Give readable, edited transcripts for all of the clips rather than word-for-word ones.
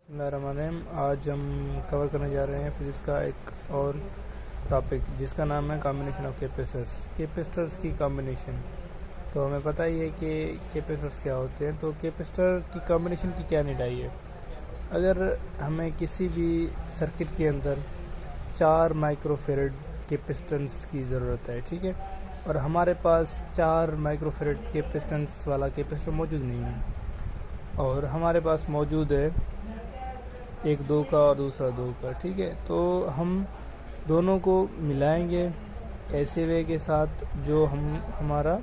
बिस्मिल्लाहिर्रहमानिर्रहीम। आज हम कवर करने जा रहे हैं फिजिक्स का एक और टॉपिक जिसका नाम है कॉम्बिनेशन ऑफ कैपेसिटर्स की कॉम्बिनेशन। तो हमें पता ही है कि कैपेसिटर्स क्या होते हैं। तो कैपेसिटर की कॉम्बिनेशन की क्या नीड आई है। अगर हमें किसी भी सर्किट के अंदर 4 माइक्रोफेरेड कैपेसिटेंस की ज़रूरत है, ठीक है, और हमारे पास 4 माइक्रोफेरेड कैपेसिटेंस वाला कैपेसिटर मौजूद नहीं है, और हमारे पास मौजूद है एक 2 का और दूसरा 2 का, ठीक है। तो हम दोनों को मिलाएंगे ऐसे वे के साथ जो हमारा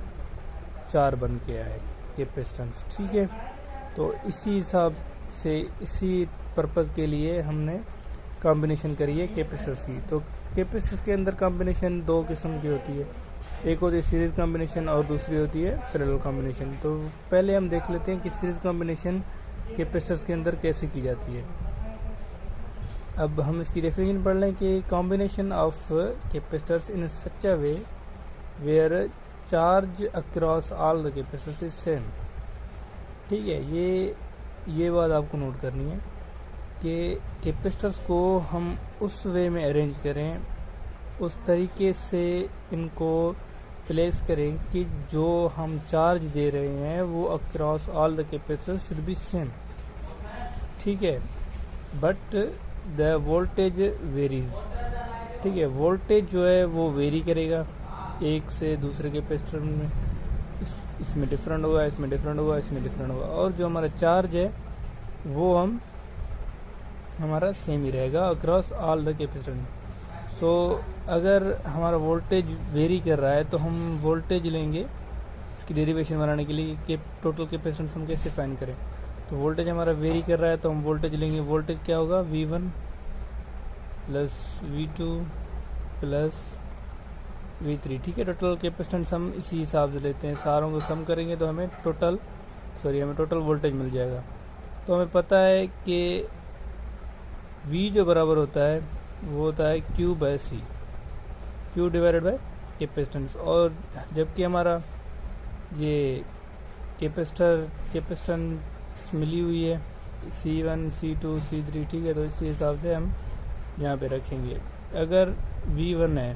4 बन के आए कैपेसिटेंस, ठीक है। तो इसी हिसाब से इसी पर्पज़ के लिए हमने कॉम्बिनेशन करी है कैपेसिटर्स की। तो कैपेसिटर्स के अंदर कॉम्बिनेशन 2 किस्म की होती है, एक होती है सीरीज़ कॉम्बिनेशन और दूसरी होती है पैरेलल कॉम्बिनेशन। तो पहले हम देख लेते हैं कि सीरीज़ कॉम्बिनेशन कैपेसिटर्स के अंदर कैसे की जाती है। अब हम इसकी डेफिनेशन पढ़ लें कि combination of capacitors in such a way where charge across all the capacitors is same, ठीक है। ये बात आपको नोट करनी है कि कैपेसिटर्स को हम उस वे में अरेंज करें, उस तरीके से इनको प्लेस करें कि जो हम चार्ज दे रहे हैं वो across all the capacitors should be same, ठीक है। बट द वोल्टेज वेरीज, ठीक है। वोल्टेज जो है वो वेरी करेगा एक से दूसरे कैपेसिटर में, इसमें डिफरेंट होगा, इसमें डिफरेंट होगा, इसमें डिफरेंट होगा, और जो हमारा चार्ज है वो हमारा सेम ही रहेगा अक्रॉस ऑल द कैपेसिटर। सो अगर हमारा वोल्टेज वेरी कर रहा है तो हम वोल्टेज लेंगे इसकी डेरिवेशन बनाने के लिए कि टोटल कैपेसिटेंस हम कैसे फाइंड करें। तो वोल्टेज हमारा वेरी कर रहा है तो हम वोल्टेज लेंगे, वोल्टेज क्या होगा V1 plus V2 plus V3, ठीक है। टोटल कैपेसिटेंस हम इसी हिसाब से लेते हैं, सारों को सम करेंगे तो हमें टोटल वोल्टेज मिल जाएगा। तो हमें पता है कि V जो बराबर होता है वो होता है Q/C, Q divided by capacitance. और जबकि हमारा ये कैपेसिटेंस मिली हुई है C1 C2 C3, ठीक है। तो इसी हिसाब से हम यहाँ पे रखेंगे। अगर V1 है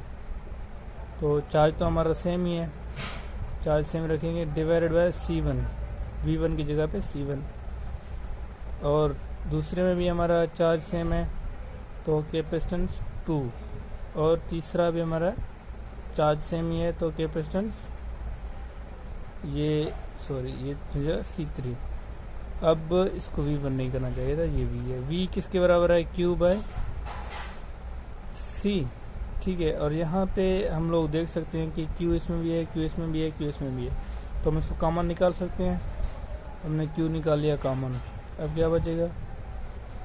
तो चार्ज तो हमारा सेम ही है, चार्ज सेम रखेंगे, डिवाइडेड बाय C1, V1 की जगह पे C1, और दूसरे में भी हमारा चार्ज सेम है तो कैपेसिटेंस 2, और तीसरा भी हमारा चार्ज सेम ही है तो कैपेसिटेंस ये C3। अब इसको V1 नहीं करना चाहिए था, ये V है। V किसके बराबर है Q/C, ठीक है। और यहाँ पे हम लोग देख सकते हैं कि Q इसमें भी है, Q इसमें भी है, Q इसमें भी है, तो हम इसको कॉमन निकाल सकते हैं। हमने Q निकाल लिया कॉमन, अब क्या बचेगा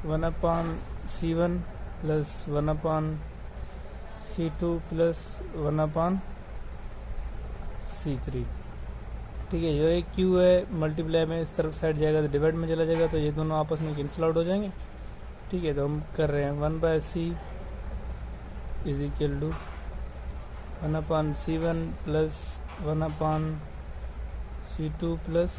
1/C1 plus 1/C2 plus 1/C3, ठीक है। ये एक Q है, मल्टीप्लाई में इस तरफ साइड जाएगा तो डिवाइड में चला जाएगा, तो ये दोनों आपस में कैंसिल आउट हो जाएंगे, ठीक है। तो हम कर रहे हैं 1/C is equal to 1/C1 plus 1/C2 plus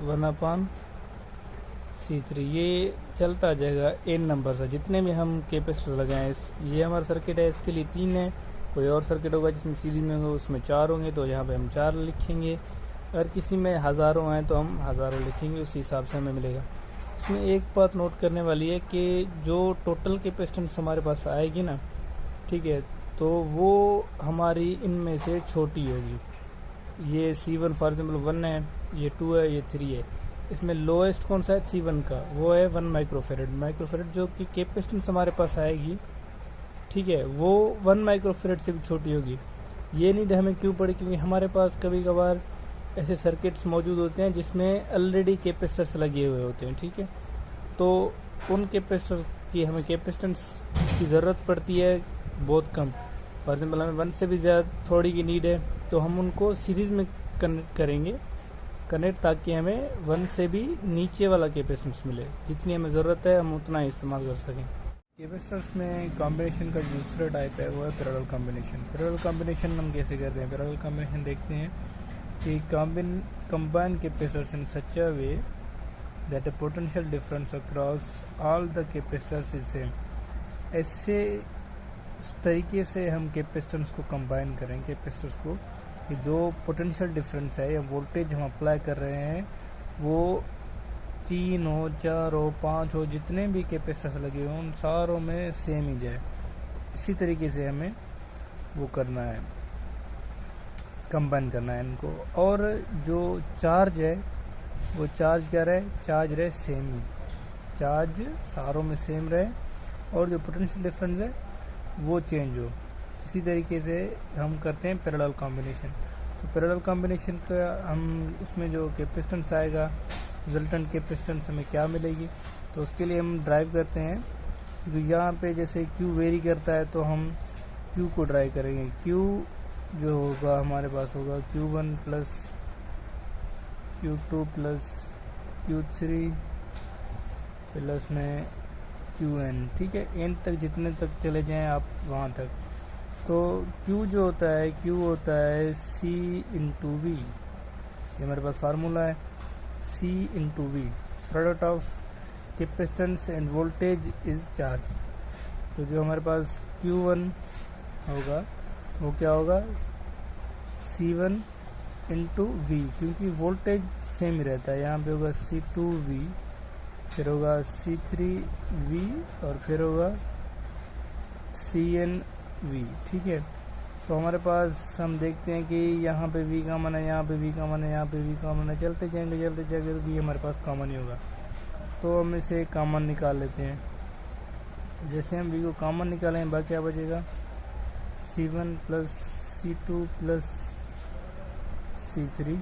1/C3। ये चलता जाएगा n नंबर से, जितने भी हम कैपेसिटर लगाएं। ये हमारा सर्किट है, इसके लिए 3 है। कोई और सर्किट होगा जिसमें सीरीज में होगा उसमें 4 होंगे, तो यहाँ पे हम 4 लिखेंगे। अगर किसी में हज़ारों हैं तो हम हज़ारों लिखेंगे, उसी हिसाब से हमें मिलेगा। इसमें एक बात नोट करने वाली है कि जो टोटल कैपेसिटेंस हमारे पास आएगी ना, ठीक है, तो वो हमारी इनमें से छोटी होगी। ये C1 फॉर एग्जाम्पल 1 है, ये 2 है, ये 3 है। इसमें लोएस्ट कौन सा है C1 का, वो है 1 माइक्रोफेरेड जो कि कैपेसिटेंस हमारे पास आएगी, ठीक है, वो 1 माइक्रोफेरेड से भी छोटी होगी। ये नीड हमें क्यों पड़ी, क्योंकि हमारे पास कभी कभार ऐसे सर्किट्स मौजूद होते हैं जिसमें ऑलरेडी कैपेसिटर्स लगे हुए होते हैं, ठीक है। तो उन कैपेसिटर्स की हमें कैपेसिटेंस की ज़रूरत पड़ती है बहुत कम। फॉर एग्जाम्पल हमें 1 से भी ज़्यादा थोड़ी की नीड है तो हम उनको सीरीज़ में कनेक्ट ताकि हमें 1 से भी नीचे वाला कैपेसिटेंस मिले। जितनी हमें ज़रूरत है हम उतना ही इस्तेमाल कर सकें। कैपेसिटर्स में कॉम्बिनेशन का दूसरा टाइप है वो है पैरेलल कॉम्बिनेशन। पैरेलल कॉम्बिनेशन हम कैसे करते हैं। पैरेलल कॉम्बिनेशन देखते हैं कि combine capacitors in such a way that A potential difference across all the capacitors is same. ऐसे इस तरीके से हम कैपेसिटेंस को कंबाइन करें, कैपेसिटर्स को, कि जो पोटेंशियल डिफरेंस है या वोल्टेज हम अप्लाई कर रहे हैं वो 3 हो, 4 हो, 5 हो, जितने भी कैपेसिटर्स लगे हों उन सारों में सेम ही जाए। इसी तरीके से हमें वो करना है, कंबाइन करना है इनको। और जो चार्ज है वो चार्ज क्या रहे, चार्ज रहे सेम ही, चार्ज सारों में सेम रहे, और जो पोटेंशियल डिफरेंस है वो चेंज हो। इसी तरीके से हम करते हैं पैरेलल कॉम्बिनेशन। तो पैरेलल कॉम्बिनेशन का हम उसमें जो कैपेसिटेंस आएगा, रिजल्टेंट कैपेसिटेंस हमें क्या मिलेगी, तो उसके लिए हम ड्राइव करते हैं। तो यहाँ पे जैसे Q वेरी करता है तो हम Q को ड्राइव करेंगे। Q जो होगा हमारे पास होगा Q1 plus Q2 plus Q3 plus में Qn, ठीक है, n तक जितने तक चले जाएं आप वहाँ तक। तो Q जो होता है, Q होता है C इंटू वी, ये हमारे पास फार्मूला है, C into V, product of capacitance and voltage is charge. तो जो हमारे पास Q1 होगा वो क्या होगा, C1 इंटू वी, क्योंकि वोल्टेज सेम ही रहता है। यहाँ पे होगा C2V, फिर होगा C3V और फिर होगा CNV, ठीक है। तो हमारे पास हम देखते हैं कि यहाँ पे V कॉमन है, यहाँ पे V कॉमन है, यहाँ पे V कॉमन है, चलते जाएंगे तो V हमारे पास कॉमन ही होगा। तो हम इसे कॉमन निकाल लेते हैं। जैसे हम V को कॉमन निकालें बाकी क्या बचेगा, C1 plus C2 plus C3,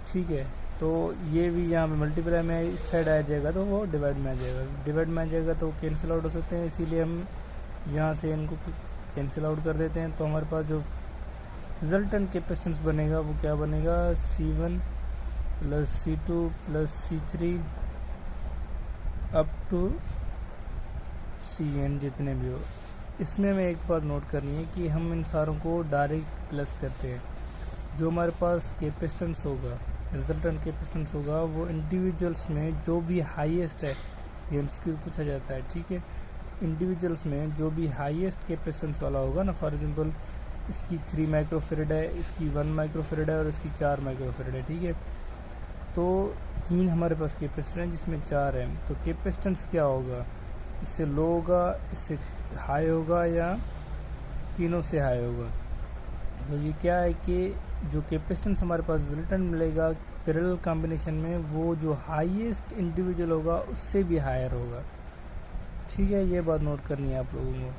ठीक है। तो ये भी यहाँ पे मल्टीप्लाई में इस साइड आ जाएगा तो वो डिवाइड में आ जाएगा, डिवाइड में आ जाएगा तो कैंसिल आउट हो सकते हैं, इसीलिए हम यहाँ से इनको कैंसिल आउट कर देते हैं। तो हमारे पास जो रिजल्टेंट कैपेसिटेंस बनेगा वो क्या बनेगा, C1 plus C2 plus C3 up to Cn जितने भी हो। इसमें हमें एक बात नोट करनी है कि हम इन सारों को डायरेक्ट प्लस करते हैं। जो हमारे पास कैपेसिटेंस होगा, रिजल्टेंट कैपेसिटेंस होगा, वो इंडिविजुअल्स में जो भी हाईएस्ट है, ये एमसीक्यू पूछा जाता है, ठीक है। इंडिविजुअल्स में जो भी हाईएस्ट कैपेसिटेंस वाला होगा ना, फॉर एग्जांपल इसकी 3 माइक्रोफेरेड है, इसकी 1 माइक्रोफेरेड है और इसकी 4 माइक्रोफेरेड है, ठीक है। तो 3 हमारे पास कैपेसिटर हैं जिसमें 4 है, तो कैपेसिटेंस क्या होगा, इससे लो होगा, इससे हाई होगा, या तीनों से हाई होगा। तो ये क्या है कि जो कैपेसिटेंस हमारे पास रिजल्टेंट मिलेगा पैरेलल कॉम्बिनेशन में, वो जो हाईएस्ट इंडिविजुअल होगा उससे भी हायर होगा, ठीक है। ये बात नोट करनी है आप लोगों को।